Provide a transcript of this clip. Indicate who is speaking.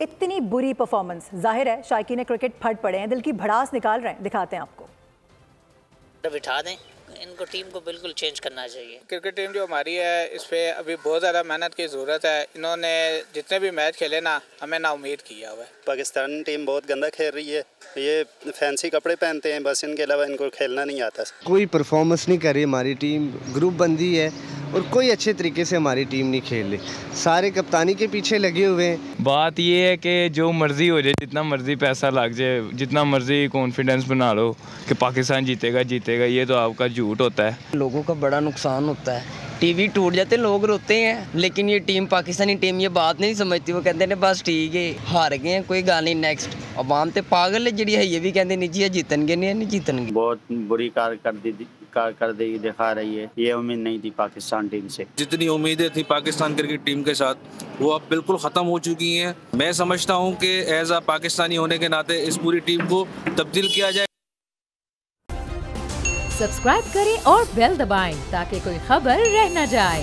Speaker 1: इतनी बुरी परफॉर्मेंस, जाहिर है शायकीन क्रिकेट फट पड़े हैं, दिल की भड़ास निकाल रहे हैं। दिखाते हैं आपको।
Speaker 2: बिठा दें इनको, टीम को बिल्कुल चेंज करना चाहिए।
Speaker 3: क्रिकेट टीम जो हमारी है इस पर अभी बहुत ज़्यादा मेहनत की ज़रूरत है। इन्होंने जितने भी मैच खेले ना, हमें ना उम्मीद किया हुआ है।
Speaker 4: पाकिस्तान टीम बहुत गंदा खेल रही है, ये फैंसी कपड़े पहनते हैं बस, इनके अलावा इनको खेलना नहीं आता।
Speaker 5: कोई परफॉर्मेंस नहीं कर रही हमारी टीम, ग्रुप बंदी है और कोई अच्छे तरीके से हमारी टीम नहीं खेल रही, सारे कप्तानी के पीछे लगे हुए हैं।
Speaker 6: बात ये है कि जो मर्जी हो जाए, जितना मर्जी पैसा लग जाए, जितना मर्जी कॉन्फिडेंस बना लो कि पाकिस्तान जीतेगा, ये तो आपका झूठ होता है।
Speaker 7: लोगों का बड़ा नुकसान होता है, टीवी टूट जाते लोग रोते हैं, लेकिन ये टीम पाकिस्तानी टीम ये बात नहीं समझती। वो कहते हैं बस ठीक है हार गए हैं, कोई गल नहीं, नेक्स्ट। अवाम तो पागल है जी, है ये भी कहते नहीं जी जीतनगे नहीं जीतनगे।
Speaker 8: बहुत बुरी कारकर्दगी दिखा रही है, ये उम्मीद नहीं थी पाकिस्तान टीम से।
Speaker 9: जितनी उम्मीदें थी पाकिस्तान क्रिकेट टीम के साथ वो अब बिल्कुल ख़त्म हो चुकी हैं। मैं समझता हूँ कि एज अ पाकिस्तानी होने के नाते इस पूरी टीम को तब्दील किया जाए।
Speaker 10: सब्सक्राइब करें और बेल दबाएं ताकि कोई खबर रह न जाए।